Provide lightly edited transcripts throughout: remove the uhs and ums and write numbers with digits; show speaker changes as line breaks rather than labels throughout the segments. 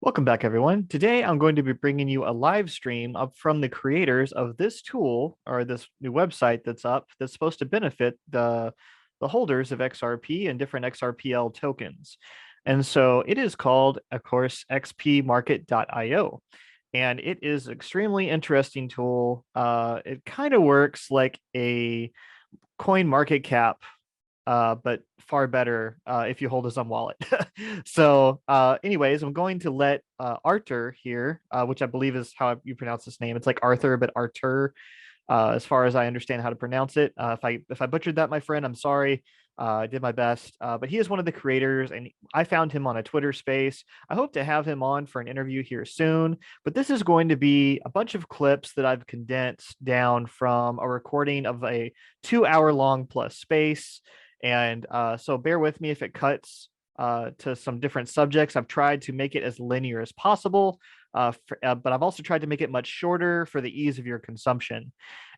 Welcome back, everyone. Today, I'm going to be bringing you a live stream up from the creators of this tool or this new website that's up that's supposed to benefit the holders of XRP and different XRPL tokens. And so it is called, of course, XPmarket.io. And it is an extremely interesting tool. It kind of works like a coin market cap, but far better if you hold a Xumm wallet. So, anyways, I'm going to let Artur here, which I believe is how you pronounce his name. It's like Arthur, but Artur, as far as I understand how to pronounce it. If I butchered that, my friend, I'm sorry. I did my best, but he is one of the creators, and I found him on a Twitter space. I hope to have him on for an interview here soon. But this is going to be a bunch of clips that I've condensed down from a recording of a 2 hour long plus space. And so bear with me if it cuts to some different subjects. I've tried to make it as linear as possible, but I've also tried to make it much shorter for the ease of your consumption.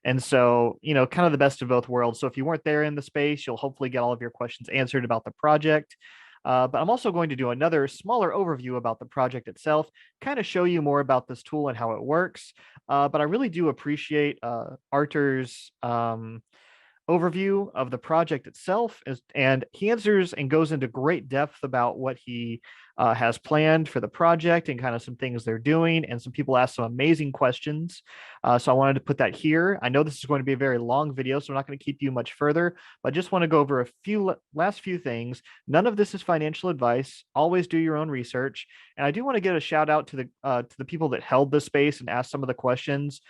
And so, kind of the best of both worlds. So if you weren't there in the space, you'll hopefully get all of your questions answered about the project. But I'm also going to do another smaller overview about the project itself, kind of show you more about this tool and how it works. But I really do appreciate Artur's overview of the project itself, and he answers and goes into great depth about what he has planned for the project and kind of some things they're doing. And some people asked some amazing questions. So I wanted to put that here. I know this is going to be a very long video, so I'm not going to keep you much further, but I just want to go over a few last few things. None of this is financial advice. Always do your own research. And I do want to give a shout out to the people that held this space and asked some of the questions.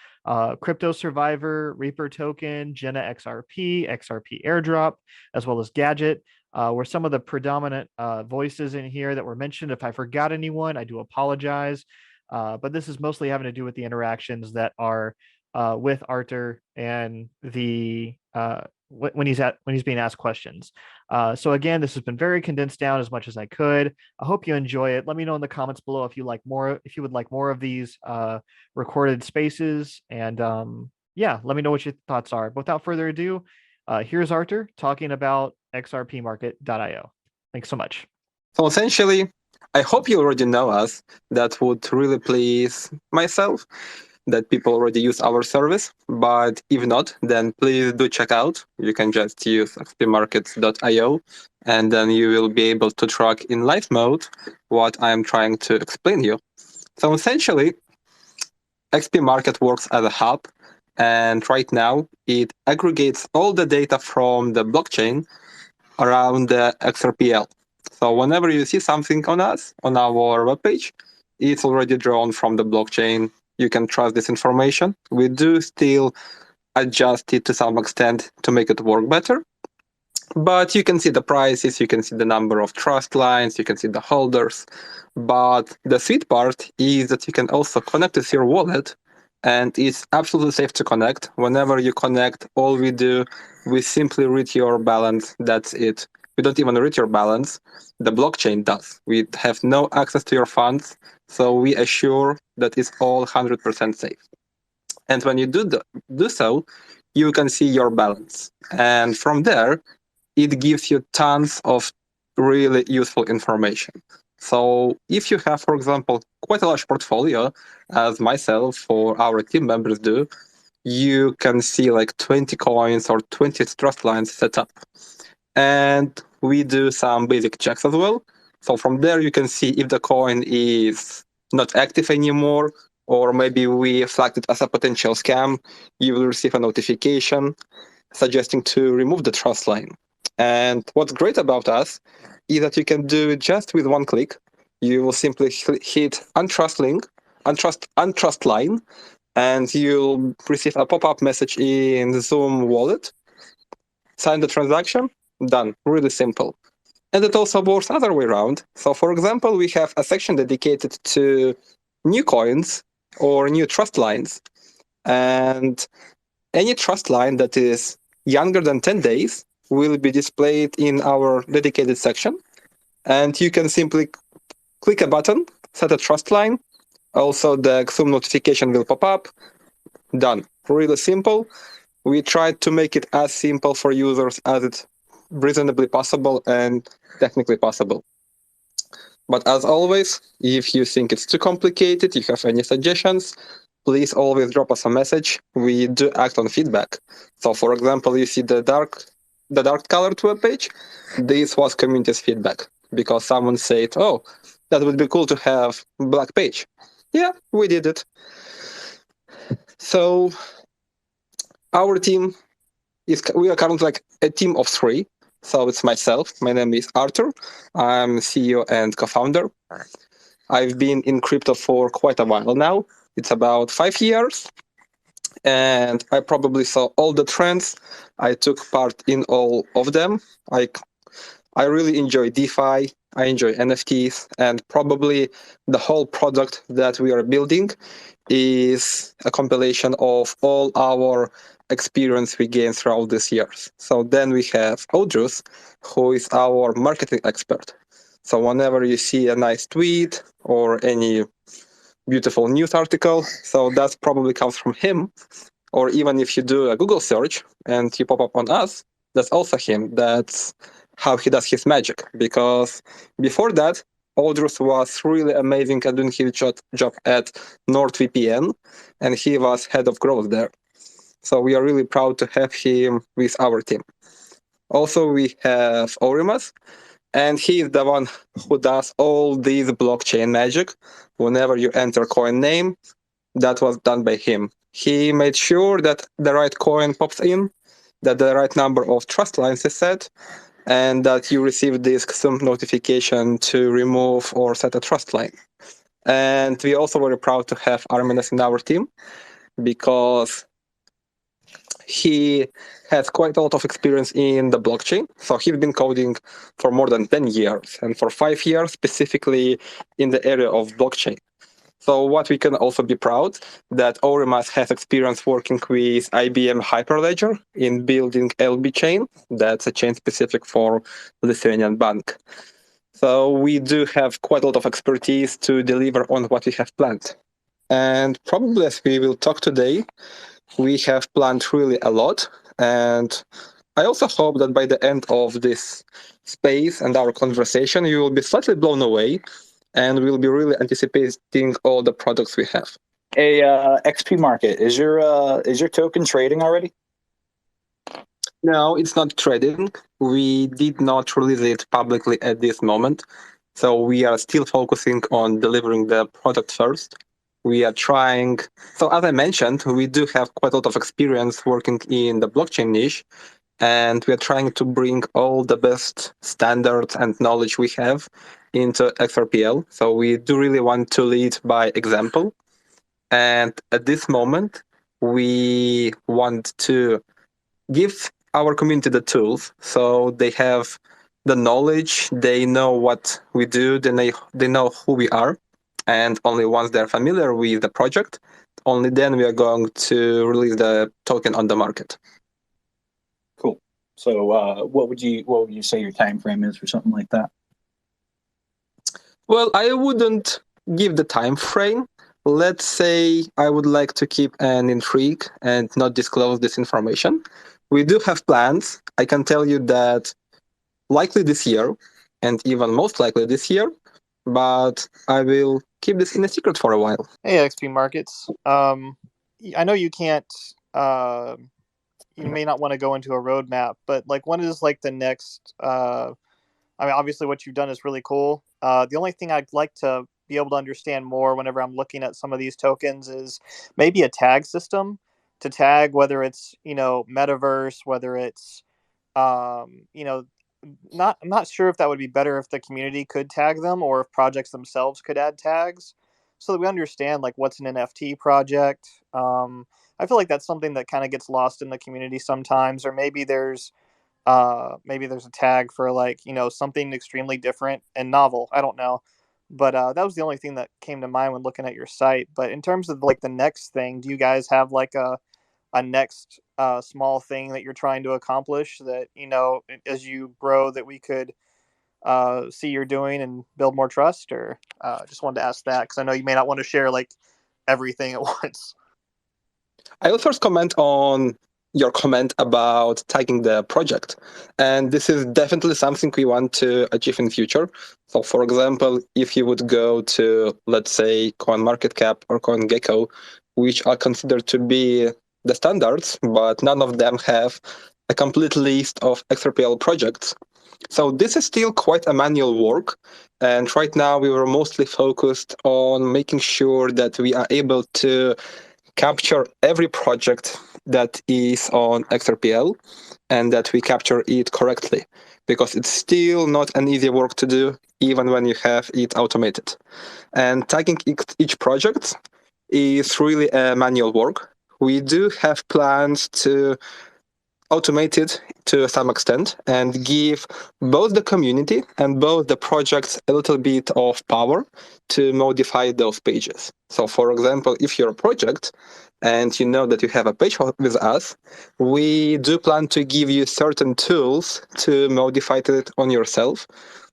Crypto Survivor, Reaper Token, Jenna XRP, XRP Airdrop, as well as Gadget, were some of the predominant voices in here that were mentioned. If I forgot anyone, I do apologize. But this is mostly having to do with the interactions that are with Artur and the when he's being asked questions. So again, this has been very condensed down as much as I could. I hope you enjoy it. Let me know in the comments below if you would like more of these recorded spaces. And yeah, let me know what your thoughts are. But without further ado, here's Artur talking about xrpmarket.io. Thanks so much.
So essentially, I hope you already know us. That would really please myself that people already use our service. But if not, then please do check out. You can just use xpmarket.io, and then you will be able to track in live mode what I'm trying to explain you. So essentially, XPmarket works as a hub, and right now it aggregates all the data from the blockchain around the XRPL. So whenever you see something on us, on our webpage, it's already drawn from the blockchain. You can trust this information. We do still adjust it to some extent to make it work better. But you can see the prices, you can see the number of trust lines, you can see the holders. But the sweet part is that you can also connect with your wallet, and it's absolutely safe to connect. Whenever you connect, all we do, we simply read your balance. That's it. We don't even read your balance. The blockchain does. We have no access to your funds, so we assure that it's all 100% safe. And when you do so, you can see your balance. And from there, it gives you tons of really useful information. So if you have, for example, quite a large portfolio, as myself or our team members do, you can see like 20 coins or 20 trust lines set up. And we do some basic checks as well. So from there, you can see if the coin is not active anymore, or maybe we flagged it as a potential scam. You will receive a notification suggesting to remove the trust line. And what's great about us is that you can do it just with one click. You will simply hit untrust line, and you'll receive a pop-up message in the Xumm wallet. Sign the transaction, done. Really simple. And it also works other way around. So for example, we have a section dedicated to new coins or new trust lines. And any trust line that is younger than 10 days will be displayed in our dedicated section. And you can simply click a button, set a trust line. Also, the Xumm notification will pop up. Done. Really simple. We tried to make it as simple for users as it's reasonably possible and technically possible. But as always, if you think it's too complicated, you have any suggestions, please always drop us a message. We do act on feedback. So for example, you see the dark colored web page. This was community's feedback because someone said, "Oh, that would be cool to have black page." Yeah, we did it. So our team we are currently like a team of three. So it's myself. My name is Artur. I'm CEO and co-founder. I've been in crypto for quite a while now. It's about 5 years, and I probably saw all the trends. I took part in all of them. I really enjoy DeFi. I enjoy NFTs, and probably the whole product that we are building is a compilation of all our experience we gained throughout these years. So then we have Audrus, who is our marketing expert. So whenever you see a nice tweet or any beautiful news article, so that probably comes from him. Or even if you do a Google search and you pop up on us, that's also him. That's how he does his magic. Because before that, Audrus was really amazing at doing his job at NordVPN, and he was head of growth there. So we are really proud to have him with our team. Also, we have Orimas, and he is the one who does all these blockchain magic. Whenever you enter coin name, that was done by him. He made sure that the right coin pops in, that the right number of trust lines is set, and that you receive this XSUM notification to remove or set a trust line. And we also very proud to have Arminas in our team because he has quite a lot of experience in the blockchain. So he's been coding for more than 10 years and for 5 years specifically in the area of blockchain. So what we can also be proud that Orimas has experience working with IBM Hyperledger in building LB chain. That's a chain specific for Lithuanian bank. So we do have quite a lot of expertise to deliver on what we have planned. And probably as we will talk today, we have planned really a lot. And I also hope that by the end of this space and our conversation, you will be slightly blown away and we'll be really anticipating all the products we have.
Hey, XPmarket, is your token trading already?
No, it's not trading. We did not release it publicly at this moment. So we are still focusing on delivering the product first. We are trying. So as I mentioned, we do have quite a lot of experience working in the blockchain niche, and we are trying to bring all the best standards and knowledge we have into XRPL. So we do really want to lead by example. And at this moment, we want to give our community the tools so they have the knowledge, they know what we do, they know who we are. And only once they're familiar with the project, only then we are going to release the token on the market.
Cool. So what would you say your time frame is for something like that?
Well, I wouldn't give the time frame. Let's say I would like to keep an intrigue and not disclose this information. We do have plans. I can tell you that likely this year, and even most likely this year, but I will keep this in a secret for a while.
Hey, XPmarkets. I know you can't. You may not want to go into a roadmap, but like, when is like the next? I mean, obviously, what you've done is really cool. The only thing I'd like to be able to understand more whenever I'm looking at some of these tokens is maybe a tag system to tag whether it's metaverse, whether it's I'm not sure if that would be better if the community could tag them or if projects themselves could add tags so that we understand like what's an NFT project. I feel like that's something that kind of gets lost in the community sometimes, or maybe there's a tag for like, something extremely different and novel. I don't know. But that was the only thing that came to mind when looking at your site. But in terms of like the next thing, do you guys have like a next small thing that you're trying to accomplish that, as you grow, that we could see you're doing and build more trust? Or just wanted to ask that because I know you may not want to share like everything at once.
I will first comment on your comment about tagging the project. And this is definitely something we want to achieve in future. So for example, if you would go to, let's say, CoinMarketCap or CoinGecko, which are considered to be the standards, but none of them have a complete list of XRPL projects. So this is still quite a manual work. And right now we were mostly focused on making sure that we are able to capture every project that is on XRPL and that we capture it correctly, because it's still not an easy work to do, even when you have it automated. And tagging each project is really a manual work. We do have plans to automate it to some extent and give both the community and both the projects a little bit of power to modify those pages. So for example, if you're a project and you know that you have a page with us, we do plan to give you certain tools to modify it on yourself,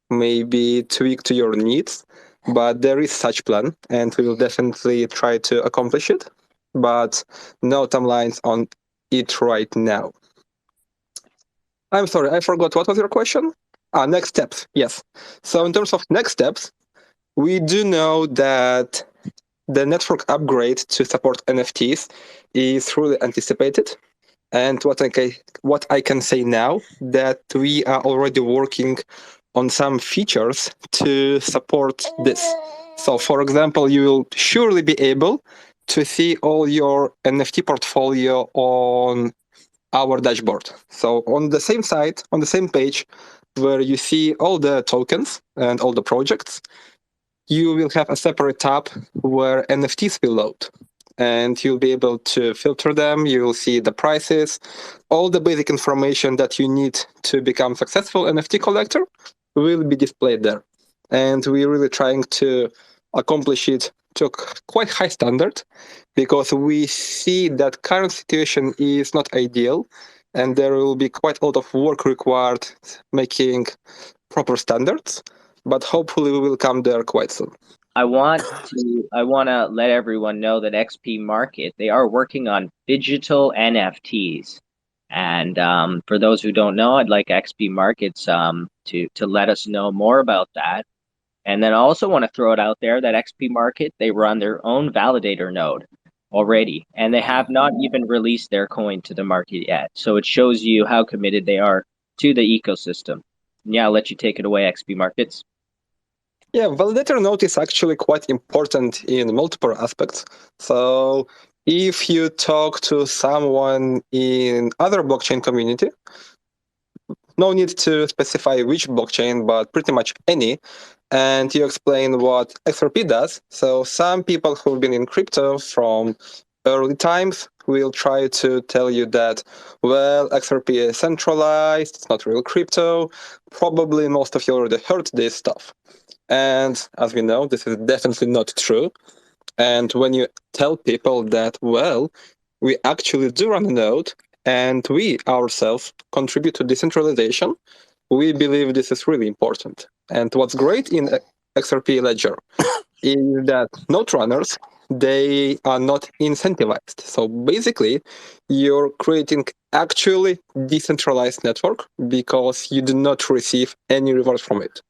maybe tweak to your needs, but there is such plan and we will definitely try to accomplish it, but no timelines on it right now. I'm sorry, I forgot. What was your question? Next steps. Yes. So in terms of next steps, we do know that the network upgrade to support NFTs is really anticipated. And what I can say now, that we are already working on some features to support this. So for example, you will surely be able to see all your NFT portfolio on our dashboard. So on the same site, on the same page where you see all the tokens and all the projects, you will have a separate tab where NFTs will load. And you'll be able to filter them, you will see the prices, all the basic information that you need to become a successful NFT collector will be displayed there. And we're really trying to accomplish it to a quite high standard, because we see that current situation is not ideal, and there will be quite a lot of work required making proper standards, but hopefully we will come there quite soon.
I want to let everyone know that XPmarket, they are working on digital NFTs. And for those who don't know, I'd like XPmarkets to let us know more about that. And then I also want to throw it out there that XPmarket, they run their own validator node already, and they have not even released their coin to the market yet. So it shows you how committed they are to the ecosystem. Yeah, I'll let you take it away, XPmarkets.
Yeah, validator node is actually quite important in multiple aspects. So if you talk to someone in other blockchain community, no need to specify which blockchain, but pretty much any, and you explain what XRP does. So some people who've been in crypto from early times will try to tell you that, well, XRP is centralized, it's not real crypto. Probably most of you already heard this stuff. And as we know, this is definitely not true. And when you tell people that, well, we actually do run a node and we ourselves contribute to decentralization, we believe this is really important. And what's great in XRP Ledger is that node runners, they are not incentivized. So basically, you're creating actually decentralized network because you do not receive any reward from it.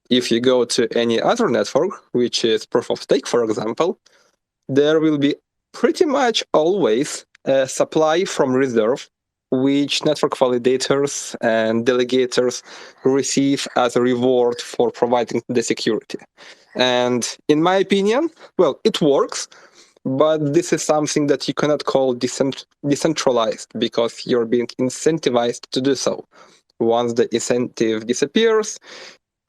If you go to any other network, which is proof of stake, for example, there will be pretty much always a supply from reserve, which network validators and delegators receive as a reward for providing the security. And in my opinion, well, it works, but this is something that you cannot call decentralized because you're being incentivized to do so. Once the incentive disappears,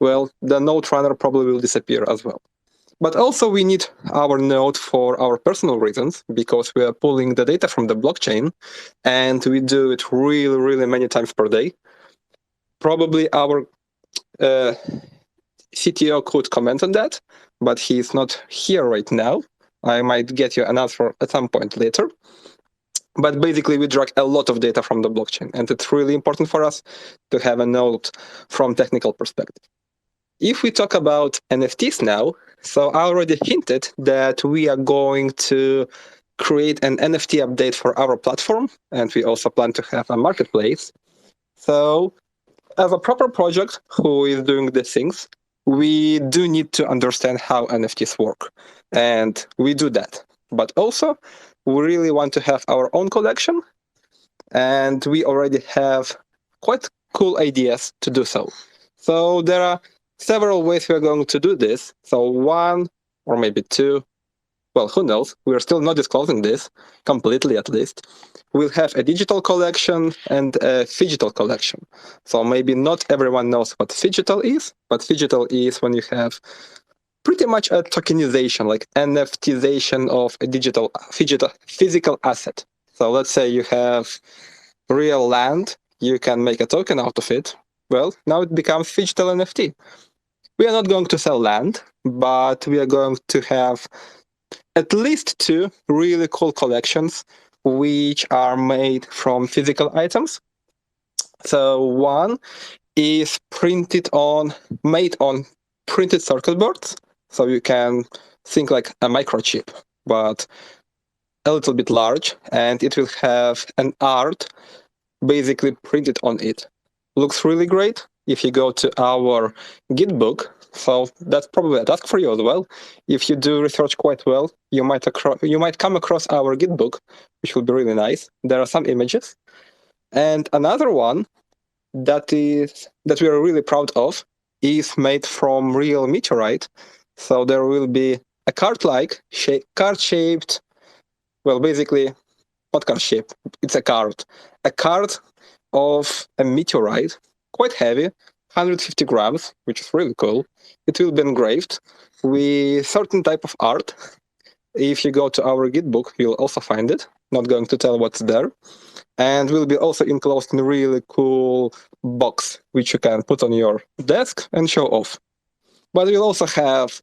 well, the node runner probably will disappear as well. But also we need our node for our personal reasons, because we are pulling the data from the blockchain and we do it really, really many times per day. Probably our CTO could comment on that, but he's not here right now. I might get you an answer at some point later. But basically, we drag a lot of data from the blockchain, and it's really important for us to have a node from technical perspective. If we talk about NFTs now, so I already hinted that we are going to create an NFT update for our platform, and we also plan to have a marketplace. So as a proper project who is doing these things, we do need to understand how NFTs work. And we do that. But also, we really want to have our own collection. And we already have quite cool ideas to do so. So there are several ways we are going to do this. So one or maybe two, well, who knows? We are still not disclosing this completely, at least. We'll have a digital collection and a phygital collection. So maybe not everyone knows what phygital is, but phygital is when you have pretty much a tokenization, like NFTization of a digital physical asset. So let's say you have real land, you can make a token out of it. Well, now it becomes phygital NFT. We are not going to sell land, but we are going to have at least two really cool collections which are made from physical items. So one is made on printed circuit boards. So you can think like a microchip, but a little bit large, and it will have an art basically printed on it. Looks really great. If you go to our Git book, so that's probably a task for you as well. If you do research quite well, you might come across our Git book, which will be really nice. There are some images. And another one that we are really proud of is made from real meteorite. So there will be a card-shaped, well, basically, not card-shaped, it's a card of a meteorite, quite heavy, 150 grams, which is really cool. It will be engraved with certain type of art. If you go to our Git book, you'll also find it. Not going to tell what's there. And will be also enclosed in a really cool box, which you can put on your desk and show off. But we'll also have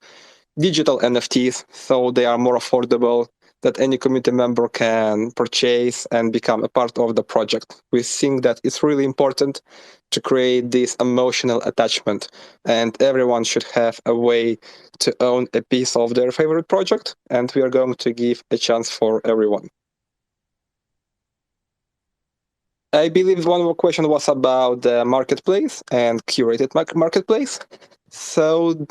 digital NFTs, so they are more affordable, that any community member can purchase and become a part of the project. We think that it's really important to create this emotional attachment, and everyone should have a way to own a piece of their favorite project, and we are going to give a chance for everyone. I believe one more question was about the marketplace and curated marketplace. So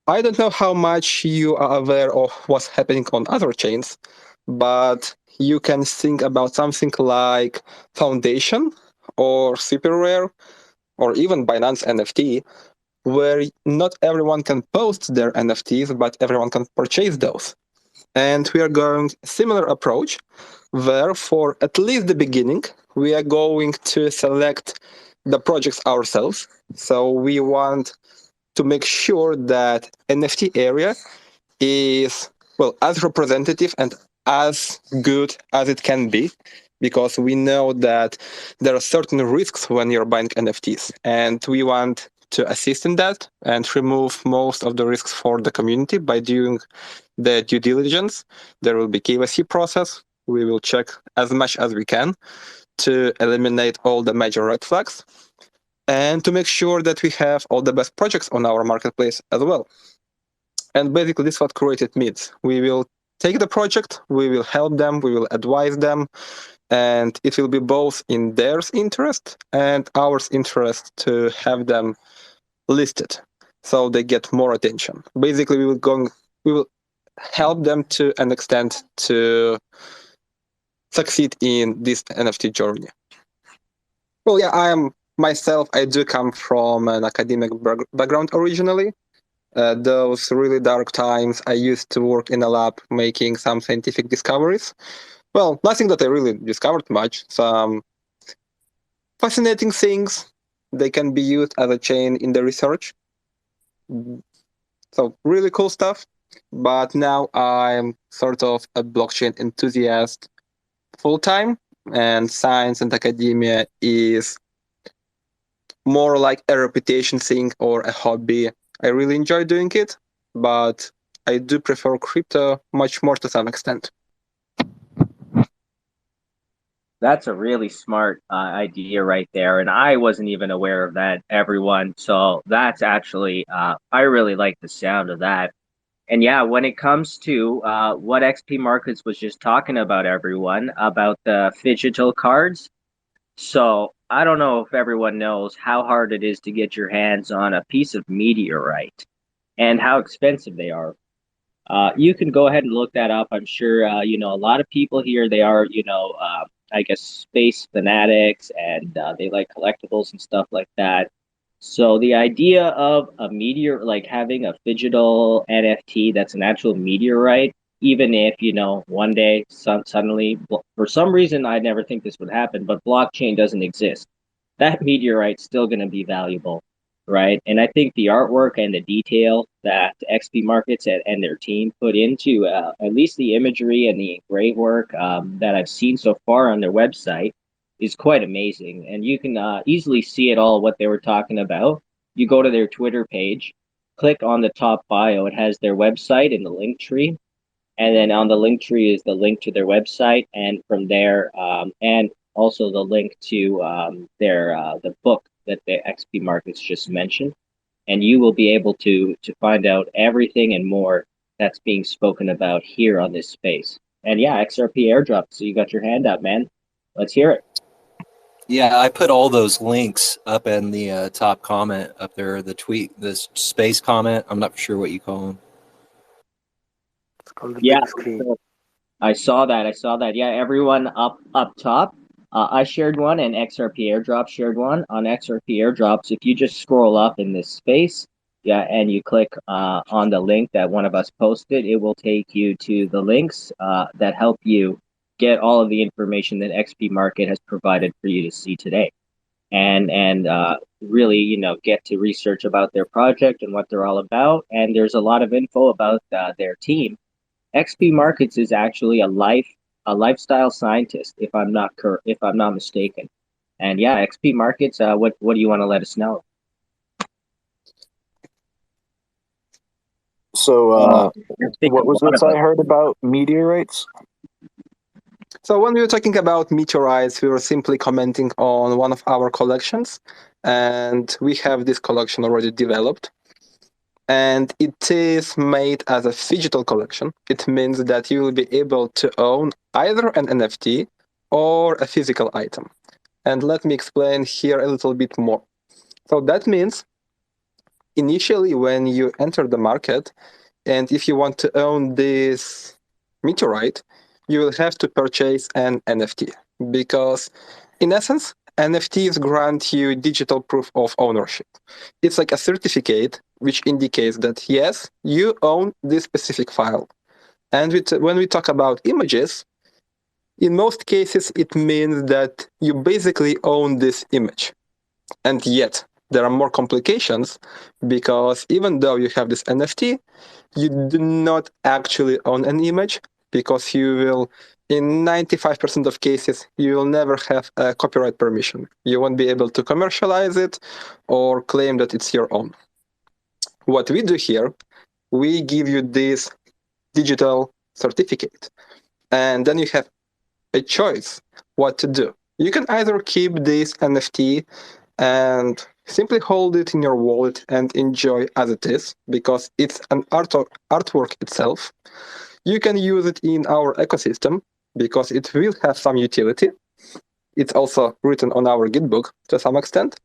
I don't know how much you are aware of what's happening on other chains, but you can think about something like Foundation or Super Rare or even Binance NFT, where not everyone can post their NFTs, but everyone can purchase those. And we are going similar approach, where for at least the beginning, we are going to select the projects ourselves. So we want to make sure that NFT area is, well, as representative and as good as it can be, because we know that there are certain risks when you're buying NFTs, and we want to assist in that and remove most of the risks for the community by doing the due diligence. There will be KYC process. We will check as much as we can to eliminate all the major red flags, and to make sure that we have all the best projects on our marketplace as well. And basically, this is what Curated means. We will take the project, we will help them, we will advise them, and it will be both in their interest and our interest to have them listed, so they get more attention. Basically, we will help them to an extent to succeed in this NFT journey. Well, yeah, I do come from an academic background originally. Those really dark times, I used to work in a lab making some scientific discoveries. Well, nothing that I really discovered much. Some fascinating things. They can be used as a chain in the research. So really cool stuff. But now I'm sort of a blockchain enthusiast full-time, and science and academia is more like a reputation thing or a hobby. I really enjoy doing it, but I do prefer crypto much more to some extent.
That's a really smart idea right there. And I wasn't even aware of that, everyone. So that's actually, I really like the sound of that. And yeah, when it comes to what XP Markets was just talking about, everyone, about the digital cards. So I don't know if everyone knows how hard it is to get your hands on a piece of meteorite and how expensive they are. You can go ahead and look that up. I'm sure a lot of people here. They are I guess space fanatics, and they like collectibles and stuff like that. So the idea of a meteor, like having a digital NFT that's an actual meteorite, even if one day suddenly for some reason I never think this would happen, but blockchain doesn't exist, that meteorite's still going to be valuable, right? And I think the artwork and the detail that XP Markets and their team put into at least the imagery and the great work that I've seen so far on their website is quite amazing. And you can easily see it all, what they were talking about. You go to their Twitter page, click on the top bio, it has their website in the link tree. And then on the link tree is the link to their website. And from there, and also the link to their the book that the XP Markets just mentioned. And you will be able to find out everything and more that's being spoken about here on this space. And yeah, XRP airdrop. So you got your hand up, man. Let's hear it.
Yeah, I put all those links up in the top comment up there, the tweet, this space comment. I'm not sure what you call them.
It's called the
Yeah,
big screen.
I saw that. I saw that. Yeah, everyone up top. I shared one, and XRP Airdrop shared one. On XRP Airdrops, if you just scroll up in this space, yeah, and you click on the link that one of us posted, it will take you to the links that help you get all of the information that XP Market has provided for you to see today, and really, get to research about their project and what they're all about. And there's a lot of info about their team. XP Markets is actually a lifestyle scientist, if I'm not mistaken. And yeah, XP Markets, what do you want to let us know?
So, what was this I heard about meteorites?
So when we were talking about meteorites, we were simply commenting on one of our collections, and we have this collection already developed. And it is made as a phygital collection. It means that you will be able to own either an NFT or a physical item. And let me explain here a little bit more. So that means initially when you enter the market, and if you want to own this meteorite, you will have to purchase an NFT, because in essence, NFTs grant you digital proof of ownership. It's like a certificate which indicates that, yes, you own this specific file. And when we talk about images, in most cases, it means that you basically own this image. And yet, there are more complications, because even though you have this NFT, you do not actually own an image, because you will, in 95% of cases, you will never have a copyright permission. You won't be able to commercialize it or claim that it's your own. What we do here, we give you this digital certificate, and then you have a choice what to do. You can either keep this NFT and simply hold it in your wallet and enjoy as it is, because it's an artwork itself. You can use it in our ecosystem, because it will have some utility. It's also written on our Gitbook to some extent.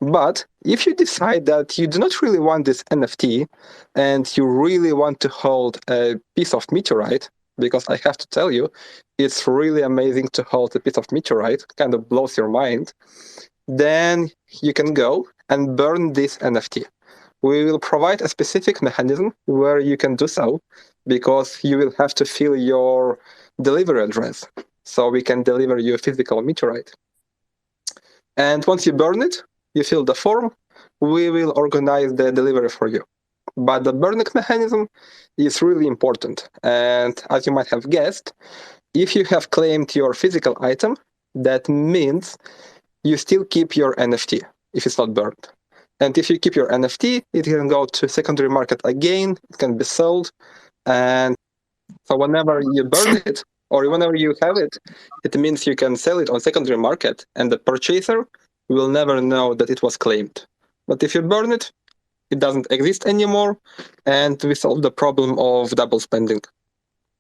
But if you decide that you do not really want this NFT and you really want to hold a piece of meteorite, because I have to tell you, it's really amazing to hold a piece of meteorite, kind of blows your mind, then you can go and burn this NFT. We will provide a specific mechanism where you can do so, because you will have to fill your delivery address, so we can deliver you a physical meteorite. And once you burn it, you fill the form, we will organize the delivery for you. But the burning mechanism is really important. And as you might have guessed, if you have claimed your physical item, that means you still keep your NFT if it's not burned. And if you keep your NFT, it can go to secondary market again, it can be sold. And so whenever you burn it, or whenever you have it, it means you can sell it on secondary market, and the purchaser will never know that it was claimed. But if you burn it, it doesn't exist anymore, and we solved the problem of double spending.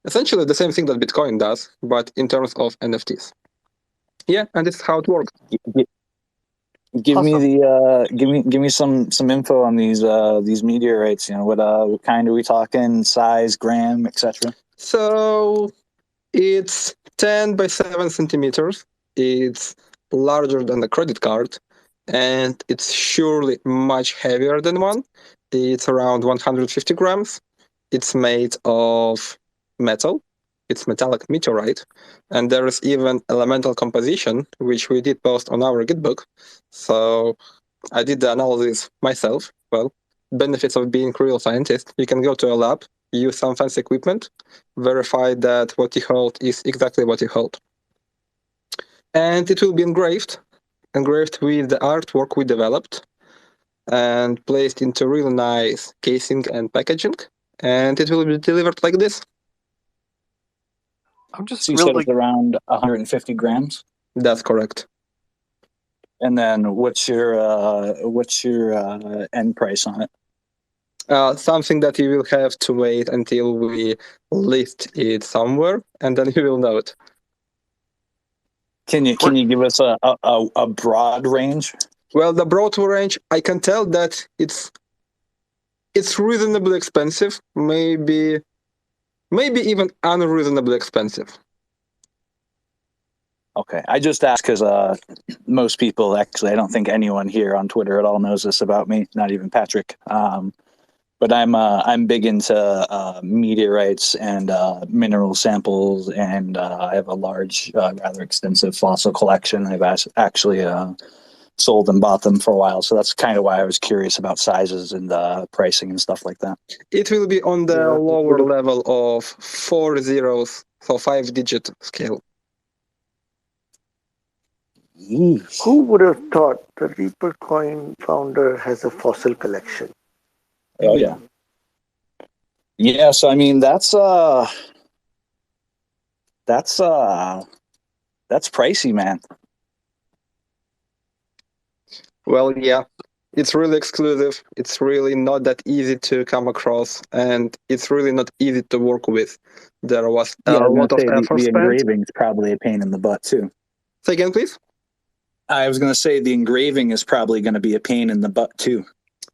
Essentially the same thing that Bitcoin does, but in terms of NFTs. Yeah, and this is how it works.
Give me
Awesome.
the give me some info on these meteorites. You know, what kind are we talking? Size, gram, etc.
So it's 10 by 7 centimeters. It's larger than a credit card, and it's surely much heavier than one. It's around 150 grams. It's made of metal. It's metallic meteorite, and there is even elemental composition, which we did post on our Gitbook. So I did the analysis myself. Well, benefits of being a real scientist. You can go to a lab, use some fancy equipment, verify that what you hold is exactly what you hold. And it will be engraved with the artwork we developed and placed into really nice casing and packaging. And it will be delivered like this.
I'm just
So you said
really
it's around 150 grams.
That's correct.
And then what's your end price on it?
Something that you will have to wait until we list it somewhere, and then you will know it.
Can you give us a broad range?
Well, the broad range, I can tell that it's reasonably expensive, maybe even unreasonably expensive.
Okay, I just asked because most people, actually, I don't think anyone here on Twitter at all knows this about me, not even Patrick. But I'm big into meteorites and mineral samples, and I have a large, rather extensive fossil collection. I've actually sold and bought them for a while, so that's kind of why I was curious about sizes and pricing and stuff like that.
It will be on the lower level of 4 zeros, so 5-digit scale.
Who would have thought the Reaper Coin founder has a fossil collection?
Oh yeah. Yeah, so I mean that's pricey, man.
Well, yeah, it's really exclusive. It's really not that easy to come across, and it's really not easy to work with. There was a lot of effort
the
spent.
engraving is probably a pain in the butt too.
Say again, please.
I was going to say the engraving is probably going to be a pain in the butt too.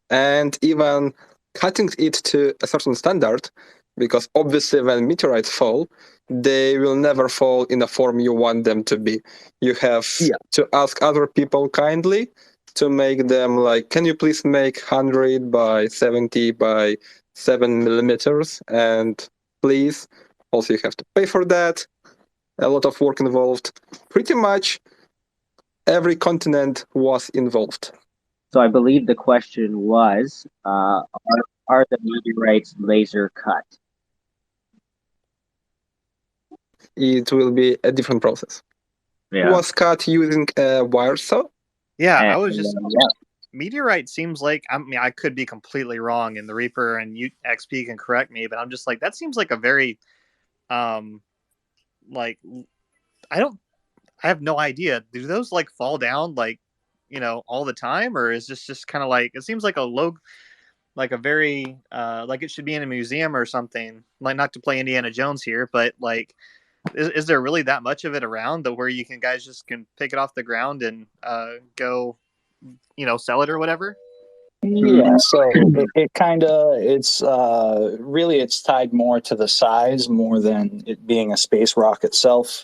And even cutting it to a certain standard, because obviously when meteorites fall, they will never fall in the form you want them to be. You have to ask other people kindly to make them like, can you please make 100 by 70 by 7 millimeters? And please, also you have to pay for that. A lot of work involved. Pretty much every continent was involved.
So I believe the question was, are the meteorites laser cut?
It will be a different process.
Yeah.
Was cut using a wire saw.
Yeah, I was just meteorite seems like, I mean, I could be completely wrong, and the Reaper and XP can correct me, but I'm just like, that seems like a very like I have no idea. Do those like fall down like, all the time, or is this just kind of like, it seems like a very like it should be in a museum or something, like, not to play Indiana Jones here, but like, is there really that much of it around that where you guys just can pick it off the ground and go, sell it or whatever?
Yeah, so it kind of, it's really, it's tied more to the size more than it being a space rock itself.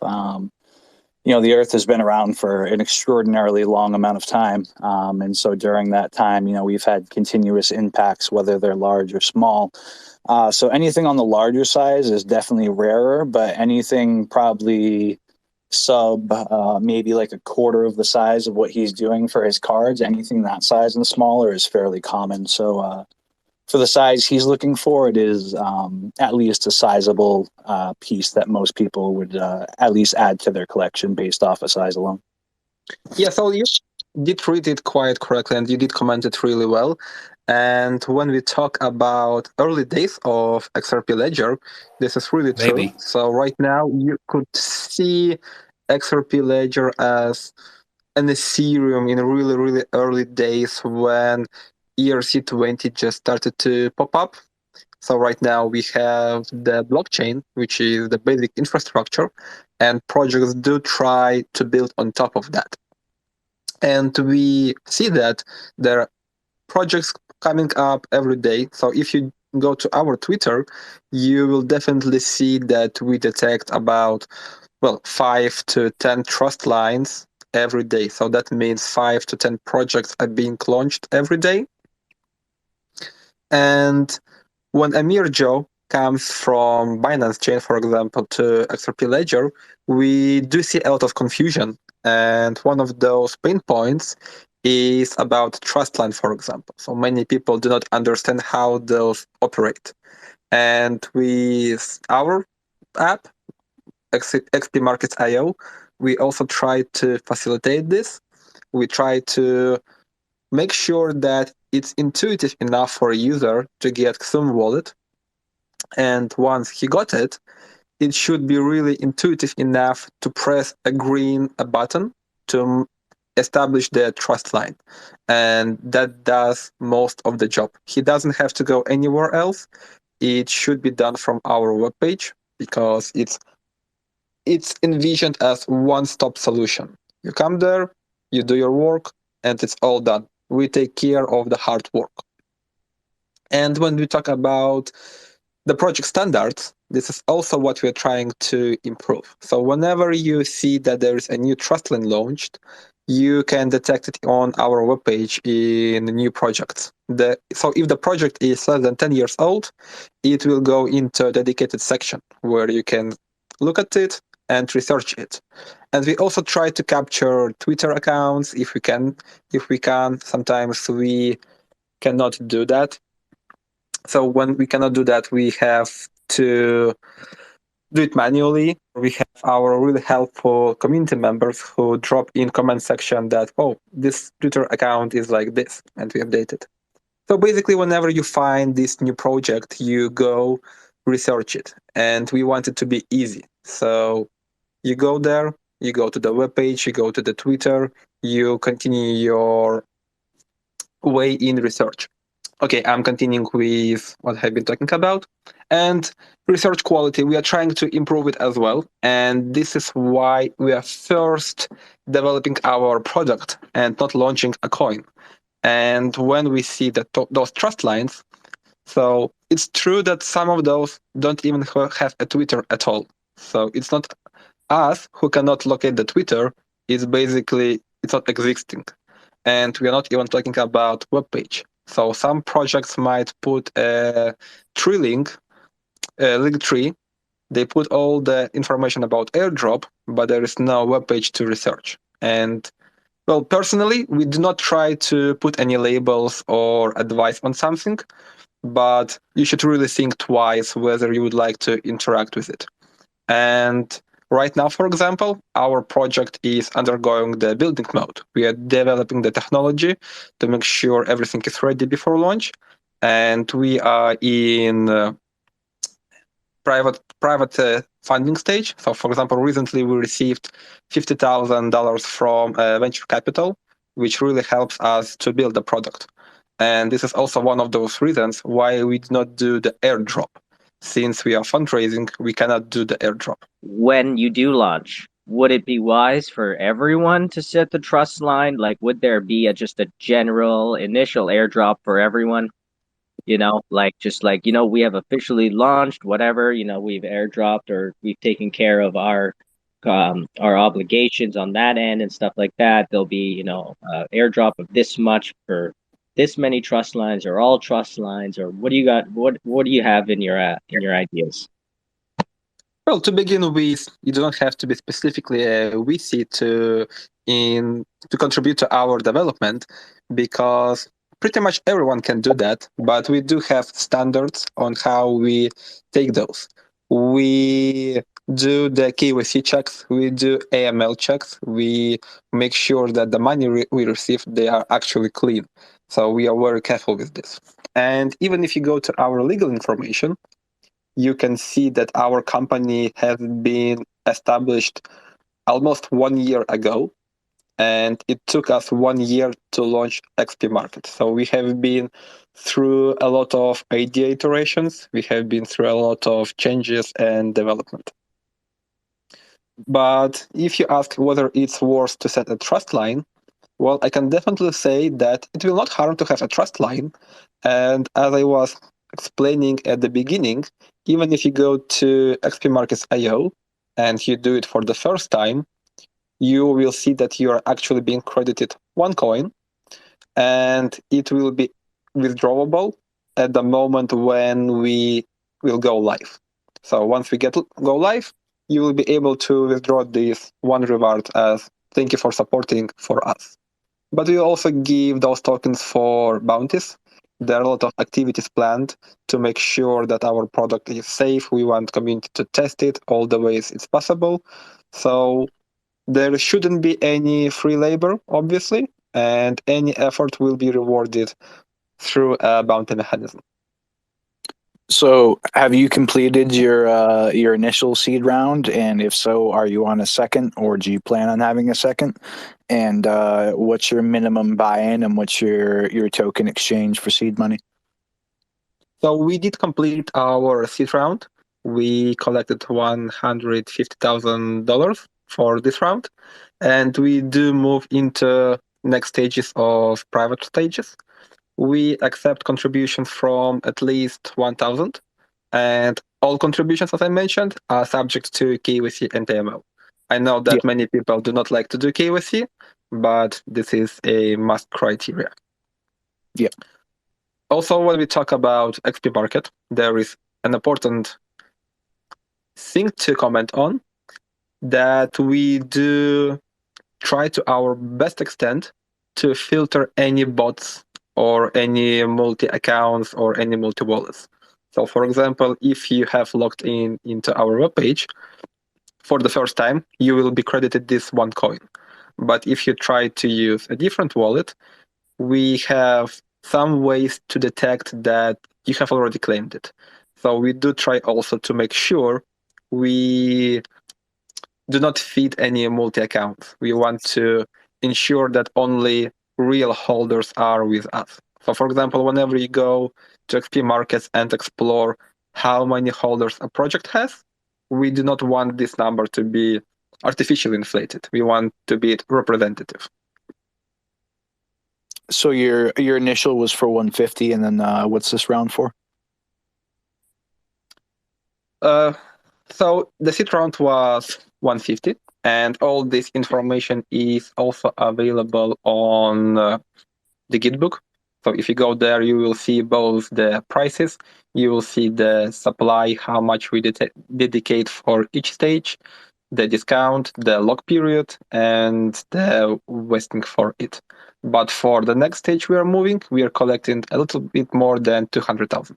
The Earth has been around for an extraordinarily long amount of time. And so during that time, we've had continuous impacts, whether they're large or small. So anything on the larger size is definitely rarer, but anything probably sub maybe like a quarter of the size of what he's doing for his cards, anything that size and smaller is fairly common. So for the size he's looking for, it is at least a sizable piece that most people would at least add to their collection based off of size alone.
Yeah, so you did read it quite correctly, and you did comment it really well. And when we talk about early days of XRP Ledger, this is really true. So right now you could see XRP Ledger as an Ethereum in really, really early days when ERC20 just started to pop up. So right now we have the blockchain, which is the basic infrastructure, and projects do try to build on top of that. And we see that there are projects coming up every day. So if you go to our Twitter, you will definitely see that we detect about 5 to 10 trust lines every day. So that means 5 to 10 projects are being launched every day. And when a mere Joe comes from Binance Chain, for example, to XRP Ledger, we do see a lot of confusion. And one of those pain points is about trust line, for example. So many people do not understand how those operate. And with our app, XPmarket.io, we also try to facilitate this. We try to make sure that it's intuitive enough for a user to get Xumm wallet. And once he got it, it should be really intuitive enough to press a button to establish the trust line. And that does most of the job. He doesn't have to go anywhere else. It should be done from our webpage because it's envisioned as one-stop solution. You come there, you do your work, and it's all done. We take care of the hard work. And when we talk about the project standards, this is also what we're trying to improve. So whenever you see that there is a new trust line launched, you can detect it on our webpage in new projects. So if the project is less than 10 years old, it will go into a dedicated section where you can look at it and research it. And we also try to capture Twitter accounts if we can. If we can, sometimes we cannot do that. So when we cannot do that, we have to do it manually. We have our really helpful community members who drop in comment section that, this Twitter account is like this, and we update it. So basically, whenever you find this new project, you go research it. And we want it to be easy. So you go there, you go to the webpage, you go to the Twitter, you continue your way in research. Okay, I'm continuing with what I've been talking about. And research quality, we are trying to improve it as well. And this is why we are first developing our product and not launching a coin. And when we see those trust lines, so it's true that some of those don't even have a Twitter at all. So it's not us who cannot locate the Twitter. It's not existing. And we are not even talking about web page. So some projects might put a link tree. They put all the information about airdrop, but there is no web page to research. And personally, we do not try to put any labels or advice on something, but you should really think twice whether you would like to interact with it. And right now, for example, our project is undergoing the building mode. We are developing the technology to make sure everything is ready before launch. And we are in private funding stage. So, for example, recently we received $50,000 from venture capital, which really helps us to build the product. And this is also one of those reasons why we do not do the airdrop. Since we are fundraising, we cannot do the airdrop.
When you do launch, would it be wise for everyone to set the trust line? Like, would there be just a general initial airdrop for everyone? We have officially launched, whatever, we've airdropped or we've taken care of our obligations on that end and stuff like that. There'll be, airdrop of this much for this many trust lines or all trust lines, or what do you got? What do you have in your ideas?
Well, to begin with, you do not have to be specifically a VC to contribute to our development, because pretty much everyone can do that. But we do have standards on how we take those. We do the KYC checks, we do AML checks, we make sure that the money we receive, they are actually clean. So we are very careful with this. And even if you go to our legal information, you can see that our company has been established almost 1 year ago. and it took us 1 year to launch XPmarket. So we have been through a lot of idea iterations. We have been through a lot of changes and development. But if you ask whether it's worth to set a trust line, well, I can definitely say that it will not harm to have a trust line. And as I was explaining at the beginning, even if you go to XPmarkets.io and you do it for the first time, you will see that you are actually being credited one coin, and it will be withdrawable at the moment when we will go live. So once we go live, you will be able to withdraw this one reward as thank you for supporting for us. But we also give those tokens for bounties. There are a lot of activities planned to make sure that our product is safe. We want community to test it all the ways it's possible. So there shouldn't be any free labor, obviously, and any effort will be rewarded through a bounty mechanism.
So, have you completed your initial seed round? And if so, are you on a second, or do you plan on having a second? And what's your minimum buy-in, and what's your token exchange for seed money?
So we did complete our seed round. We collected $150,000 for this round, and we do move into next stages of private stages. We accept contributions from at least 1,000, and all contributions, as I mentioned, are subject to KYC and AML. I know that many people do not like to do KYC, but this is a must criteria.
Yeah.
Also, when we talk about XPmarket, there is an important thing to comment on, that we do try to our best extent to filter any bots or any multi-accounts or any multi-wallets. So for example, if you have logged in into our webpage for the first time, you will be credited this one coin. But if you try to use a different wallet, we have some ways to detect that you have already claimed it. So we do try also to make sure we do not feed any multi-accounts. We want to ensure that only real holders are with us. So for example, whenever you go to XPmarkets and explore how many holders a project has, we do not want this number to be artificially inflated. We want to be representative.
So your initial was for 150, and then what's this round for?
So the seed round was 150, and all this information is also available on the Gitbook. So if you go there, you will see both the prices, you will see the supply, how much we dedicate for each stage, the discount, the lock period, and the vesting for it. But for the next stage we are moving, we are collecting a little bit more than 200,000.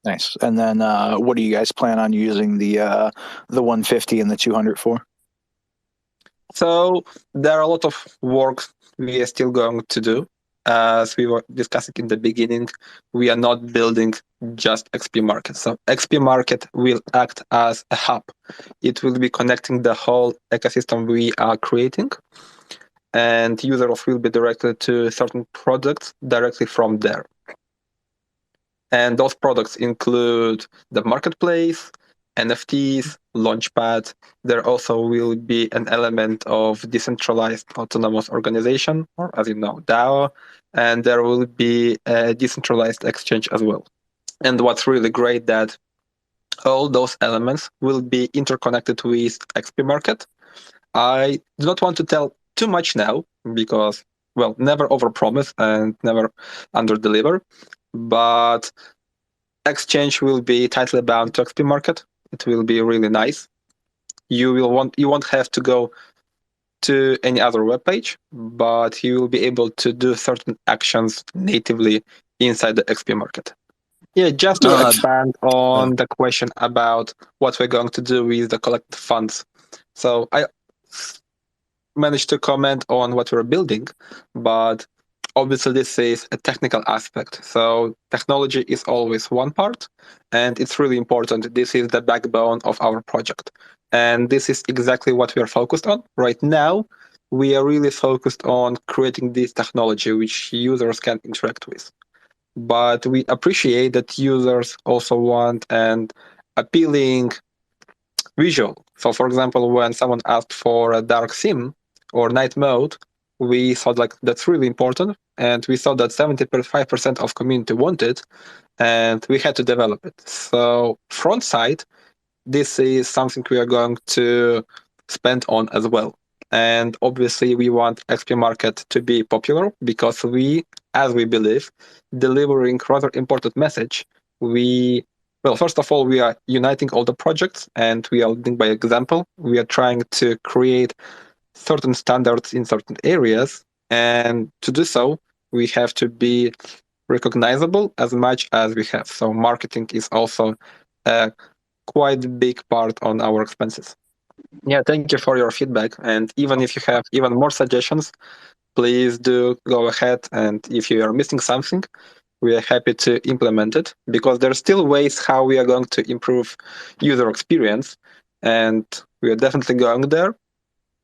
Nice. And then what do you guys plan on using the 150 and the 200 for?
So there are a lot of work we are still going to do. As we were discussing in the beginning, we are not building just XPmarket. So XPmarket will act as a hub. It will be connecting the whole ecosystem we are creating, and users will be directed to certain products directly from there. And those products include the marketplace, NFTs, Launchpad. There also will be an element of decentralized autonomous organization, or as you know, DAO, and there will be a decentralized exchange as well. And what's really great that all those elements will be interconnected with XPmarket. I do not want to tell too much now because, well, never overpromise and never underdeliver. But exchange will be tightly bound to XPmarket. It will be really nice. You won't have to go to any other web page, but you will be able to do certain actions natively inside the XPmarket. Yeah, just to expand on the question about what we're going to do with the collected funds. So I managed to comment on what we're building, but obviously this is a technical aspect. So technology is always one part, and it's really important. This is the backbone of our project. And this is exactly what we are focused on right now. we are really focused on creating this technology which users can interact with. But we appreciate that users also want an appealing visual. So, for example, when someone asked for a dark theme or night mode, we thought like that's really important, and we saw that 75% of community wanted, and we had to develop it. So, front side, this is something we are going to spend on as well. And obviously, we want XPmarket to be popular because we, as we believe, delivering rather important message. Well, first of all, we are uniting all the projects and we are leading by example. We are trying to create certain standards in certain areas. And to do so, we have to be recognizable as much as we have. So marketing is also a quite big part on our expenses. Yeah, thank you for your feedback. And even if you have even more suggestions, please do go ahead. And if you are missing something, we are happy to implement it because there are still ways how we are going to improve user experience. And we are definitely going there.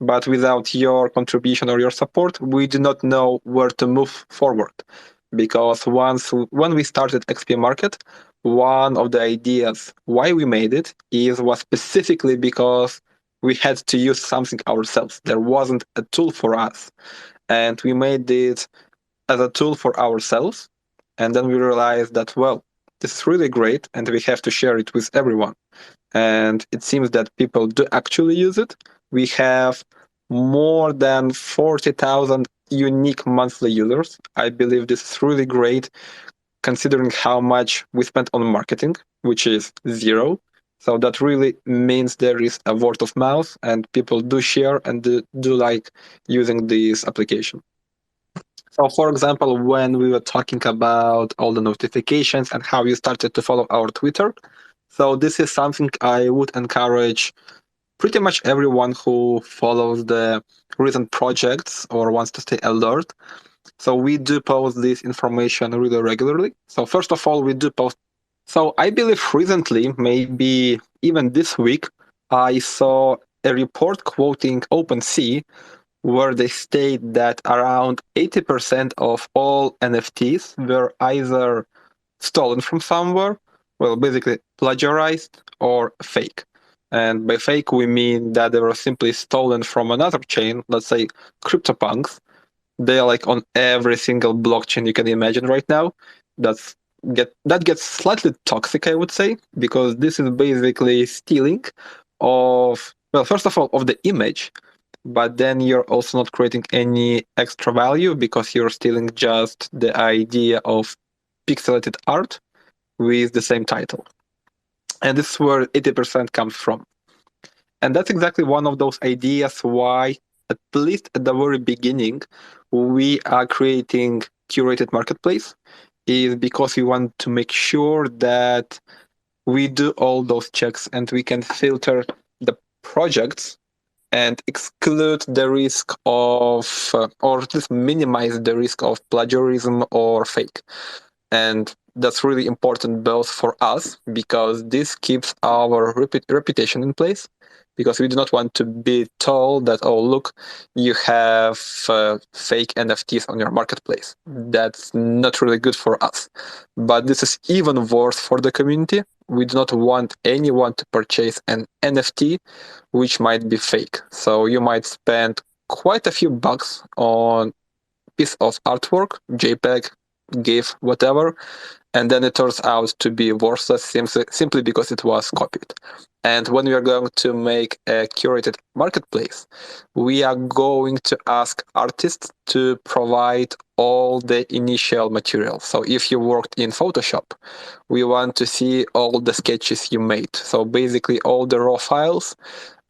But without your contribution or your support, we do not know where to move forward. Because when we started XPmarket, one of the ideas why we made it was specifically because we had to use something ourselves. There wasn't a tool for us. And we made it as a tool for ourselves. And then we realized that, well, this is really great and we have to share it with everyone. And it seems that people do actually use it. We have more than 40,000 unique monthly users. I believe this is really great considering how much we spent on marketing, which is zero. So that really means there is a word of mouth and people do share and do like using this application. So, for example, when we were talking about all the notifications and how you started to follow our Twitter, so this is something I would encourage pretty much everyone who follows the recent projects or wants to stay alert. So we do post this information really regularly. So first of all, we do post. So I believe recently, maybe even this week, I saw a report quoting OpenSea where they state that around 80% of all NFTs were either stolen from somewhere, well, basically plagiarized or fake. And by fake, we mean that they were simply stolen from another chain, let's say CryptoPunks. They're like on every single blockchain you can imagine right now. That gets slightly toxic, I would say, because this is basically stealing of, well, first of all, of the image, but then you're also not creating any extra value because you're stealing just the idea of pixelated art with the same title. And this is where 80% comes from. And that's exactly one of those ideas why, at least at the very beginning, we are creating curated marketplace, is because we want to make sure that we do all those checks and we can filter the projects and exclude the risk of, or at least minimize the risk of plagiarism or fake. And that's really important both for us because this keeps our reputation in place, because we do not want to be told that, oh, look, you have fake NFTs on your marketplace. That's not really good for us. But this is even worse for the community. We do not want anyone to purchase an NFT which might be fake. So you might spend quite a few bucks on a piece of artwork, JPEG, GIF, whatever, and then it turns out to be worthless simply because it was copied. And when we are going to make a curated marketplace, we are going to ask artists to provide all the initial material. So if you worked in Photoshop, we want to see all the sketches you made. So basically all the raw files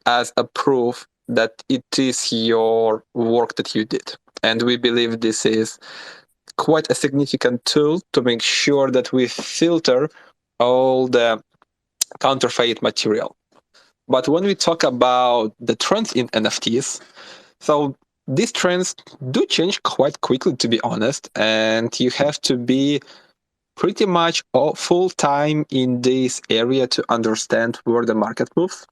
as a proof that it is your work that you did. And we believe this is quite a significant tool to make sure that we filter all the counterfeit material. But when we talk about the trends in NFTs, so these trends do change quite quickly, to be honest, and you have to be pretty much full time in this area to understand where the market moves.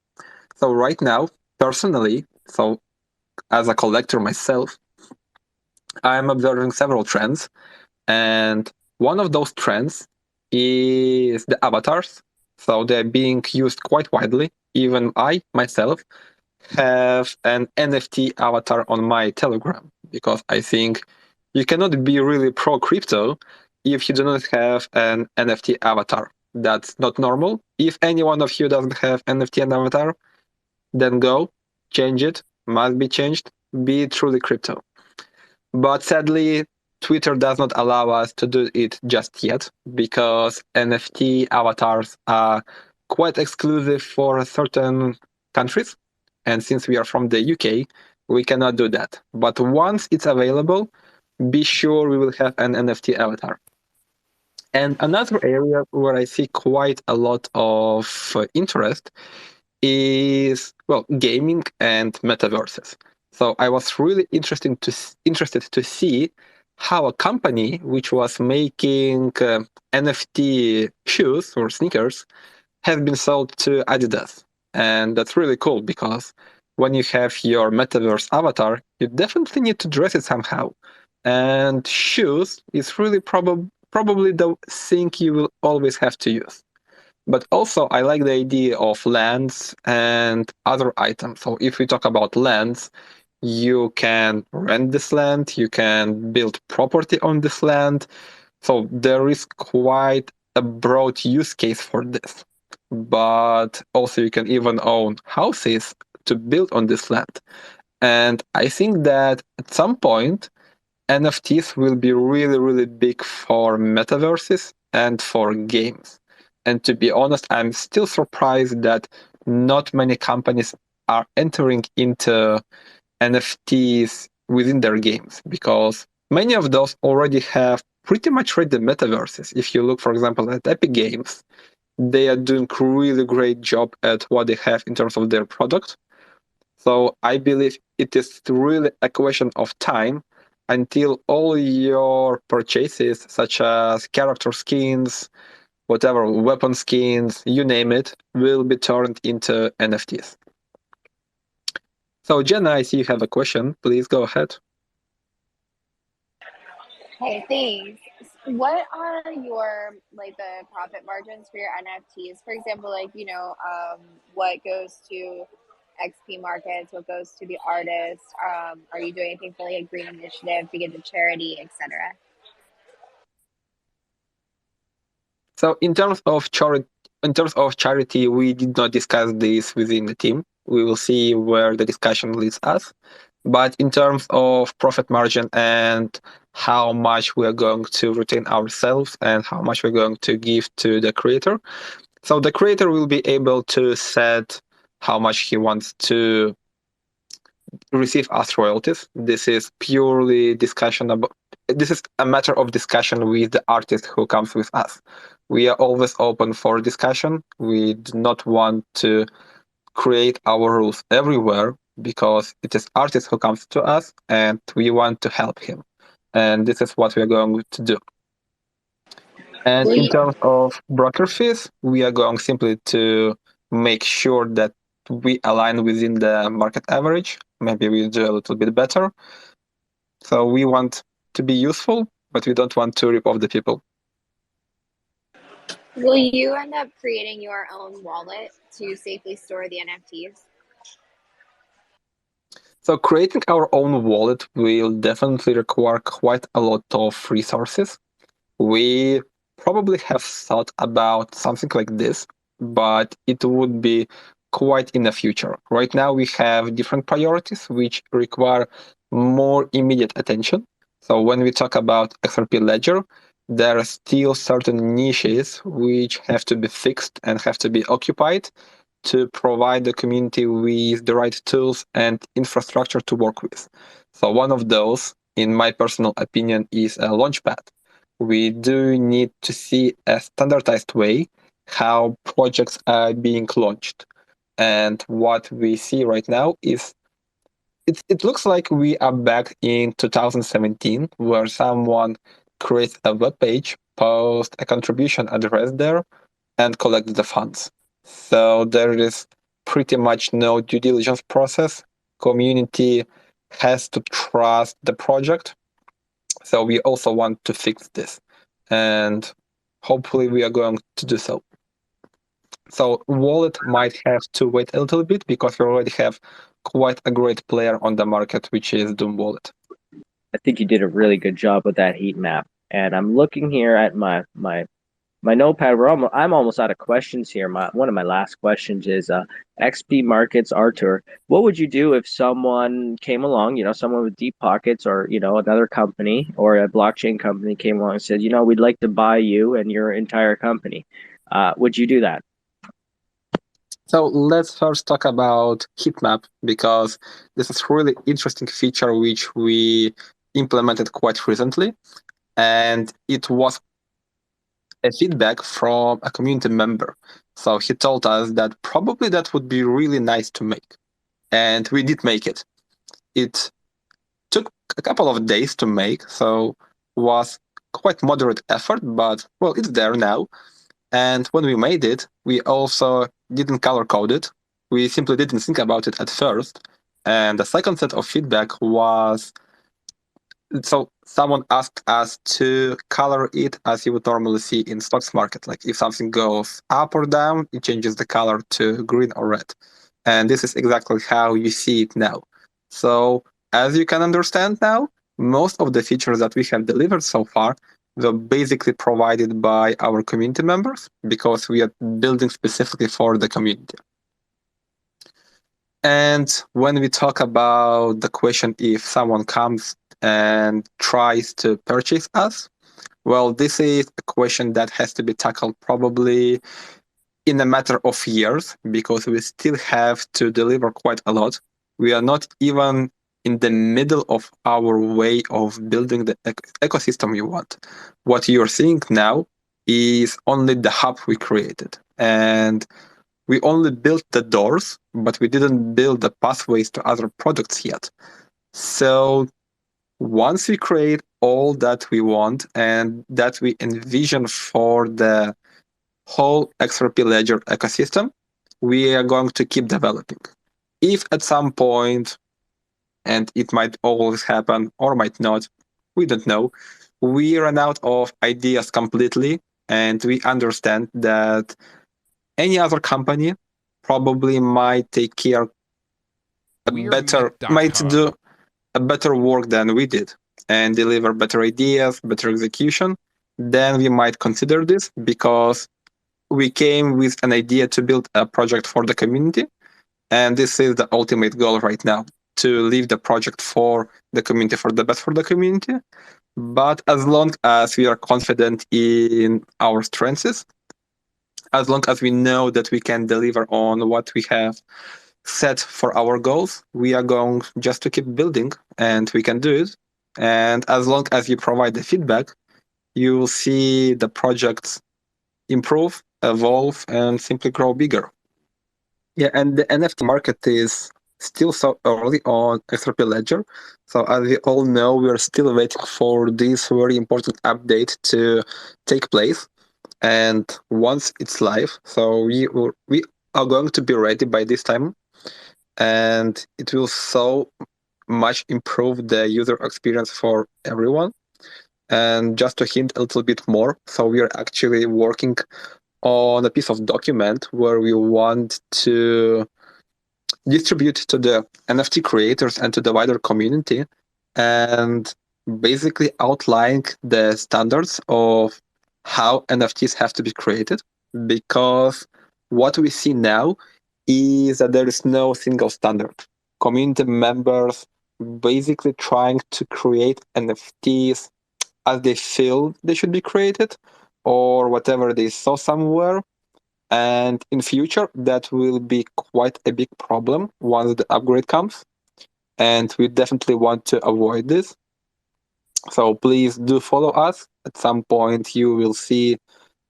So right now, personally, so as a collector myself, I'm observing several trends, and one of those trends is the avatars. So they're being used quite widely. Even I myself have an NFT avatar on my Telegram, because I think you cannot be really pro crypto if you do not have an NFT avatar. That's not normal. If any one of you doesn't have NFT and avatar, then go change it. Must be changed. Be truly crypto. But sadly, Twitter does not allow us to do it just yet, because NFT avatars are quite exclusive for certain countries. And since we are from the UK, we cannot do that. But once it's available, be sure we will have an NFT avatar. And another area where I see quite a lot of interest is, well, gaming and metaverses. So I was really interested to see how a company which was making NFT shoes or sneakers has been sold to Adidas. And that's really cool, because when you have your metaverse avatar, you definitely need to dress it somehow. And shoes is really probably the thing you will always have to use. But also, I like the idea of lands and other items. So if we talk about lands, you can rent this land, you can build property on this land. So there is quite a broad use case for this. But also, you can even own houses to build on this land. And I think that at some point, NFTs will be really, really big for metaverses and for games. And to be honest, I'm still surprised that not many companies are entering into NFTs within their games, because many of those already have pretty much ready metaverses. If you look, for example, at Epic Games, they are doing a really great job at what they have in terms of their product. So I believe it is really a question of time until all your purchases, such as character skins, whatever, weapon skins, you name it, will be turned into NFTs. So Jenna, I see you have a question. Please go ahead.
Hey, thanks. What are your the profit margins for your NFTs? For example, what goes to XP markets, what goes to the artist? Are you doing anything for like a green initiative to give to charity, etc.?
So in terms of charity, we did not discuss this within the team. We will see where the discussion leads us. But in terms of profit margin and how much we are going to retain ourselves and how much we're going to give to the creator, so the creator will be able to set how much he wants to receive as royalties. This is purely discussion about. This is a matter of discussion with the artist who comes with us. We are always open for discussion. We do not want to create our rules everywhere, because it is artist who comes to us and we want to help him. And this is what we are going to do. And in terms of broker fees, we are going simply to make sure that we align within the market average. Maybe we do a little bit better. So we want to be useful, but we don't want to rip off the people.
Will you end up creating your own wallet to safely store the NFTs?
So creating our own wallet will definitely require quite a lot of resources. We probably have thought about something like this, but it would be quite in the future. Right now, we have different priorities which require more immediate attention. So when we talk about XRP Ledger, there are still certain niches which have to be fixed and have to be occupied to provide the community with the right tools and infrastructure to work with. So one of those, in my personal opinion, is a launchpad. We do need to see a standardized way how projects are being launched. And what we see right now is it looks like we are back in 2017, where someone creates a web page, posts a contribution address there, and collects the funds. So there is pretty much no due diligence process. Community has to trust the project. So we also want to fix this, and hopefully we are going to do so. So wallet might have to wait a little bit because we already have quite a great player on the market, which is Doom Wallet.
I think you did a really good job with that heat map. And I'm looking here at my notepad. I'm almost out of questions here. One of my last questions is XPmarket's Artur. What would you do if someone came along, someone with deep pockets, or another company or a blockchain company came along and said, we'd like to buy you and your entire company? Would you do that?
So let's first talk about heatmap, because this is really interesting feature which we implemented quite recently, and it was a feedback from a community member. So he told us that probably that would be really nice to make, and we did make it. It took a couple of days to make, so was quite moderate effort, but well, it's there now. And when we made it, we also didn't color code it. We simply didn't think about it at first. And the second set of feedback was, so someone asked us to color it as you would normally see in stocks market. Like if something goes up or down, it changes the color to green or red. And this is exactly how you see it now. So as you can understand now, most of the features that we have delivered so far were basically provided by our community members, because we are building specifically for the community. And when we talk about the question if someone comes and tries to purchase us, well, this is a question that has to be tackled probably in a matter of years, because we still have to deliver quite a lot. We are not even in the middle of our way of building the ecosystem we want. What you're seeing now is only the hub we created. And we only built the doors, but we didn't build the pathways to other products yet. So once we create all that we want and that we envision for the whole XRP Ledger ecosystem, we are going to keep developing. If at some point, and it might always happen or might not, we don't know, we run out of ideas completely, and we understand that any other company probably might take care might do a better work than we did and deliver better ideas, better execution, then we might consider this, because we came with an idea to build a project for the community, and this is the ultimate goal right now, to leave the project for the community, for the best for the community. But as long as we are confident in our strengths, as long as we know that we can deliver on what we have set for our goals, we are going just to keep building, and we can do it. And as long as you provide the feedback, you will see the projects improve, evolve, and simply grow bigger. Yeah, and the NFT market is still so early on XRP Ledger. So as we all know, we are still waiting for this very important update to take place. And once it's live, so we are going to be ready by this time. And it will so much improve the user experience for everyone. And just to hint a little bit more, so we are actually working on a piece of document where we want to distribute to the NFT creators and to the wider community, and basically outline the standards of how NFTs have to be created. Because what we see now is that there is no single standard. Community members basically trying to create NFTs as they feel they should be created, or whatever they saw somewhere. And in future, that will be quite a big problem once the upgrade comes. And we definitely want to avoid this. So please do follow us. At some point, you will see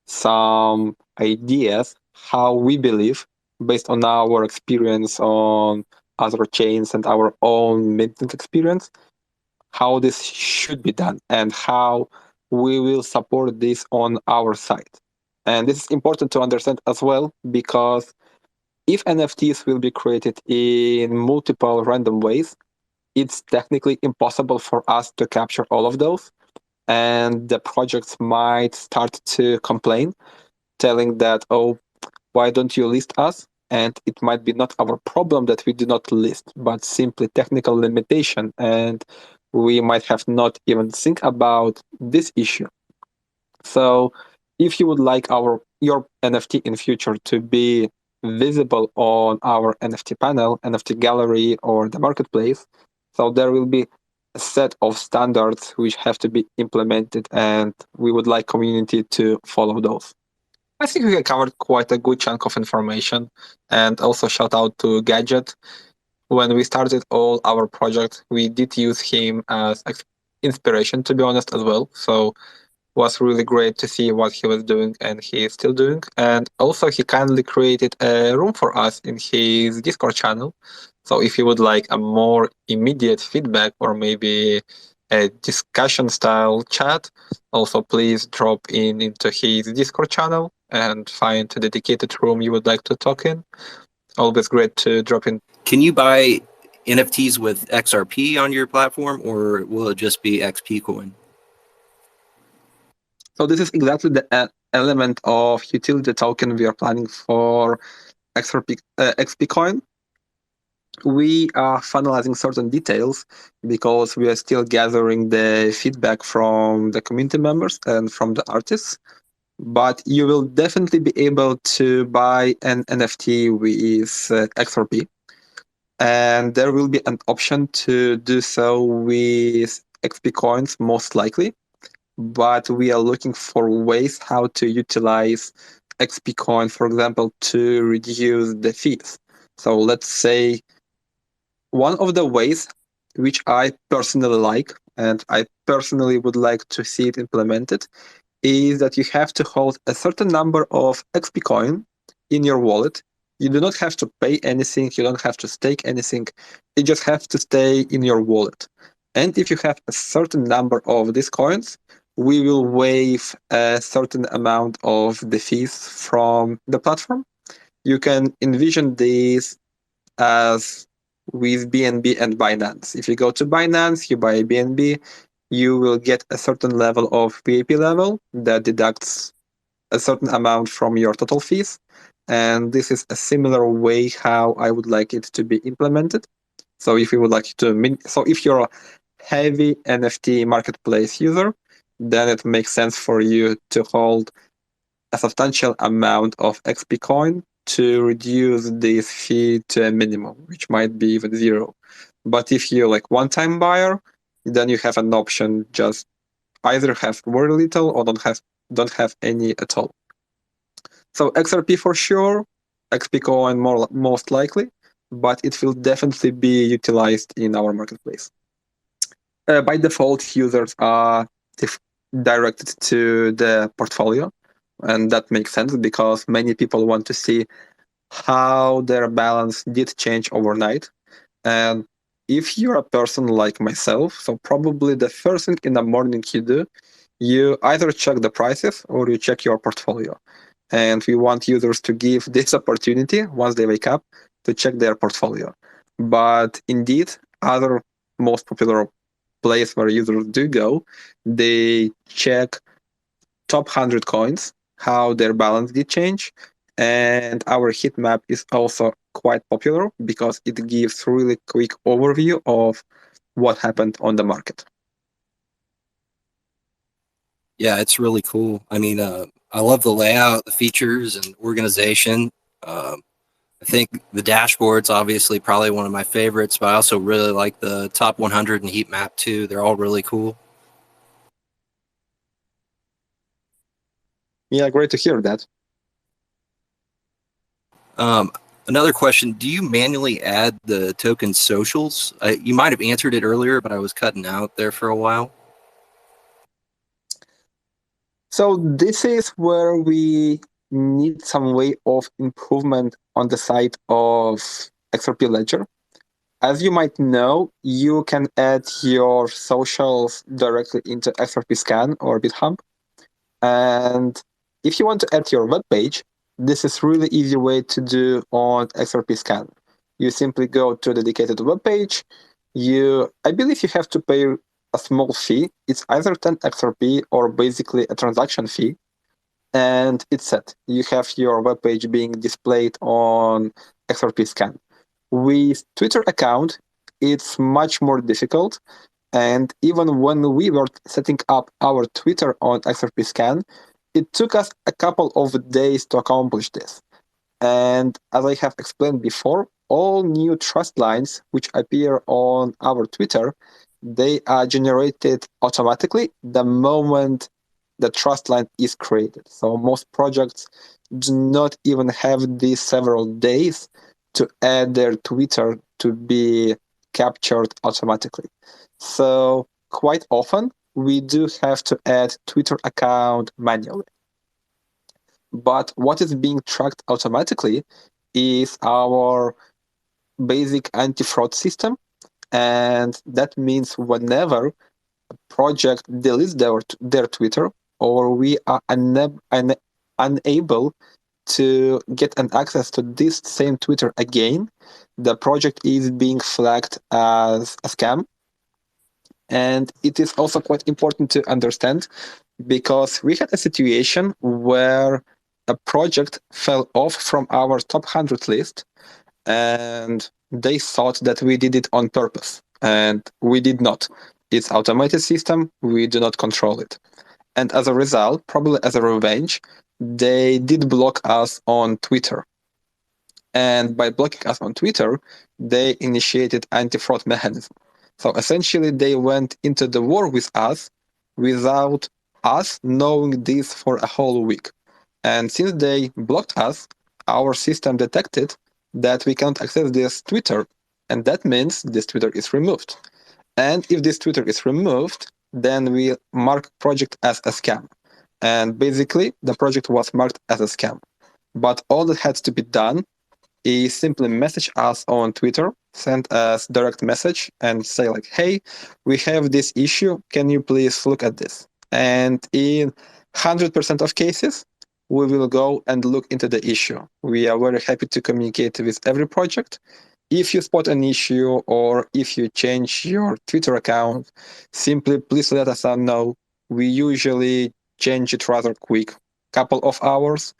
some ideas how we believe, based on our experience on other chains and our own maintenance experience, how this should be done and how we will support this on our side. And this is important to understand as well, because if NFTs will be created in multiple random ways, it's technically impossible for us to capture all of those. And the projects might start to complain, telling that, oh, why don't you list us? And it might be not our problem that we do not list, but simply technical limitation. And we might have not even think about this issue. So if you would like your NFT in future to be visible on our NFT panel, NFT gallery, or the marketplace, so there will be a set of standards which have to be implemented, and we would like community to follow those. I think we covered quite a good chunk of information, and also shout out to Gadget. When we started all our projects, we did use him as inspiration, to be honest, as well. So was really great to see what he was doing and he is still doing. And also he kindly created a room for us in his Discord channel. So if you would like a more immediate feedback or maybe a discussion style chat, also please drop into his Discord channel and find a dedicated room you would like to talk in. Always great to drop in.
Can you buy NFTs with XRP on your platform, or will it just be XP coin?
So this is exactly the element of utility token we are planning for XP coin. We are finalizing certain details because we are still gathering the feedback from the community members and from the artists. But you will definitely be able to buy an NFT with XRP. And there will be an option to do so with XP coins, most likely. But we are looking for ways how to utilize XP coin, for example, to reduce the fees. So let's say one of the ways which I personally like, and I personally would like to see it implemented, is that you have to hold a certain number of XP coin in your wallet. You do not have to pay anything, you don't have to stake anything, it just has to stay in your wallet. And if you have a certain number of these coins, we will waive a certain amount of the fees from the platform. You can envision these as with BNB and Binance. If you go to Binance, you buy BNB, you will get a certain level of VIP level that deducts a certain amount from your total fees. And this is a similar way how I would like it to be implemented. So if you would like to, so if you're a heavy NFT marketplace user, then it makes sense for you to hold a substantial amount of XP coin to reduce this fee to a minimum, which might be even zero. But if you're like one-time buyer, then you have an option, just either have very little or don't have any at all. So XRP for sure, XP coin most likely, but it will definitely be utilized in our marketplace. By default, users are directed to the portfolio, and that makes sense because many people want to see how their balance did change overnight. And if you're a person like myself, so probably the first thing in the morning you do, you either check the prices or you check your portfolio. And we want users to give this opportunity once they wake up to check their portfolio. But indeed, other most popular place where users do go, they check top 100 coins, how their balance did change. And our heat map is also quite popular because it gives really quick overview of what happened on the market.
Yeah, it's really cool. I mean, I love the layout, the features, and organization. I think the dashboard's obviously probably one of my favorites, but I also really like the top 100 and heat map too. They're all really cool.
Yeah, great to hear that.
Another question, do you manually add the token socials? You might have answered it earlier, but I was cutting out there for a while.
So this is where we need some way of improvement on the side of XRP Ledger. As you might know, you can add your socials directly into XRP Scan or BitHub. And if you want to add your web page, this is really easy way to do on XRP Scan. You simply go to a dedicated web page, I believe you have to pay a small fee. It's either 10 XRP or basically a transaction fee. And it's set. You have your web page being displayed on XRP Scan. With Twitter account, it's much more difficult. And even when we were setting up our Twitter on XRP Scan, it took us a couple of days to accomplish this. And as I have explained before, all new trust lines which appear on our Twitter, they are generated automatically the moment the trust line is created. So most projects do not even have these several days to add their Twitter to be captured automatically. So quite often we do have to add Twitter account manually. But what is being tracked automatically is our basic anti-fraud system. And that means whenever a project deletes their Twitter, or we are unable to get an access to this same Twitter again, the project is being flagged as a scam. And it is also quite important to understand because we had a situation where a project fell off from our top 100 list and they thought that we did it on purpose. And we did not. It's automated system. We do not control it. And as a result, probably as a revenge, they did block us on Twitter. And by blocking us on Twitter, they initiated anti-fraud mechanism. So essentially, they went into the war with us without us knowing this for a whole week. And since they blocked us, our system detected that we cannot access this Twitter. And that means this Twitter is removed. And if this Twitter is removed, then we mark project as a scam. And basically, the project was marked as a scam. But all that had to be done is simply message us on Twitter, send us direct message and say like, hey, we have this issue. Can you please look at this? And in 100% of cases, we will go and look into the issue. We are very happy to communicate with every project. If you spot an issue or if you change your Twitter account, simply please let us know. We usually change it rather quick, couple of hours.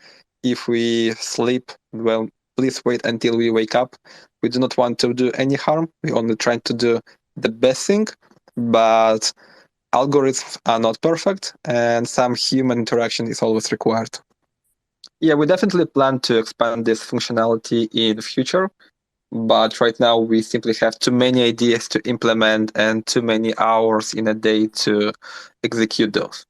If we sleep, well, please wait until we wake up. We do not want to do any harm. We only try to do the best thing, but algorithms are not perfect and some human interaction is always required. Yeah, we definitely plan to expand this functionality in the future, but right now we simply have too many ideas to implement and too many hours in a day to execute those.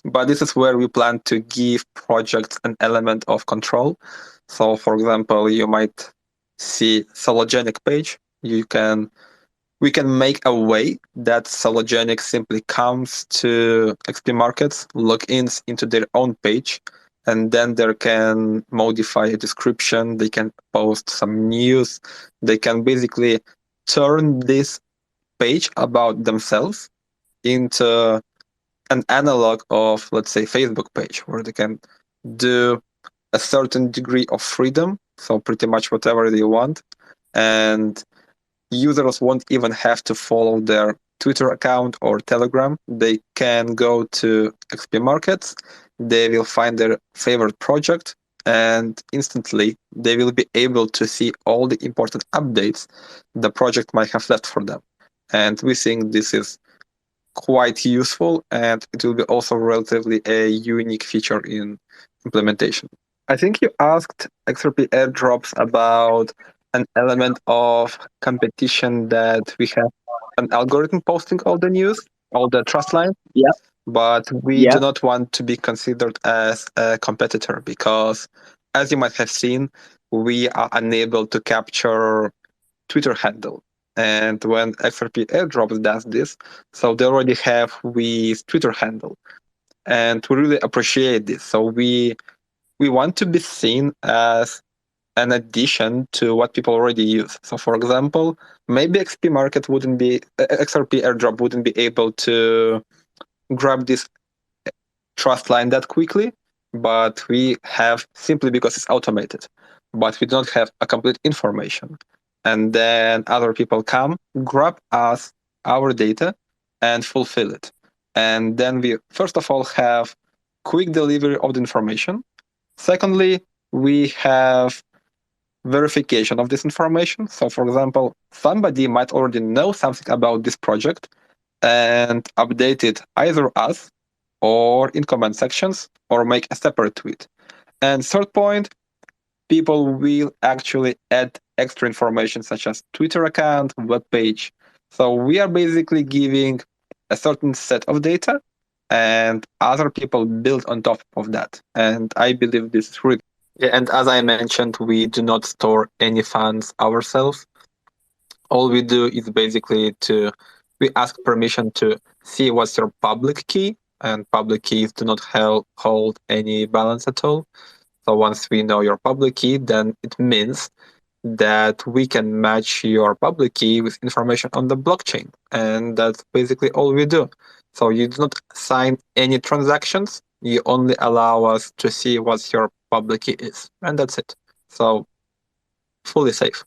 But this is where we plan to give projects an element of control. So, for example, you might see Sologenic page. We can make a way that Sologenic simply comes to XPmarket, logins into their own page, and then they can modify a description. They can post some news. They can basically turn this page about themselves into an analog of, let's say, Facebook page, where they can do a certain degree of freedom, so pretty much whatever they want, and users won't even have to follow their Twitter account or Telegram. They can go to XPmarket, they will find their favorite project, and instantly they will be able to see all the important updates the project might have left for them. And we think this is quite useful, and it will be also relatively a unique feature in implementation. I think you asked XRP airdrops about an element of competition that we have an algorithm posting all the news, all the trust lines.
Yeah.
But we do not want to be considered as a competitor because, as you might have seen, we are unable to capture Twitter handle. And when XRP airdrops does this, so they already have with Twitter handle. And we really appreciate this. So we want to be seen as an addition to what people already use. So for example, maybe XRP airdrop wouldn't be able to grab this trust line that quickly, but we have simply because it's automated. But we don't have a complete information. and then other people come, grab us our data, and fulfill it. And then we, first of all, have quick delivery of the information. Secondly, we have verification of this information. So, for example, somebody might already know something about this project and update it either us or in comment sections or make a separate tweet. And third point, people will actually add extra information such as Twitter account, web page. So we are basically giving a certain set of data and other people build on top of that. And I believe this is really. Yeah, and as I mentioned, we do not store any funds ourselves. All we do is basically we ask permission to see what's your public key, and public keys do not hold any balance at all. So once we know your public key, then it means that we can match your public key with information on the blockchain. And that's basically all we do. So you do not sign any transactions. You only allow us to see what your public key is. And that's it. So fully safe.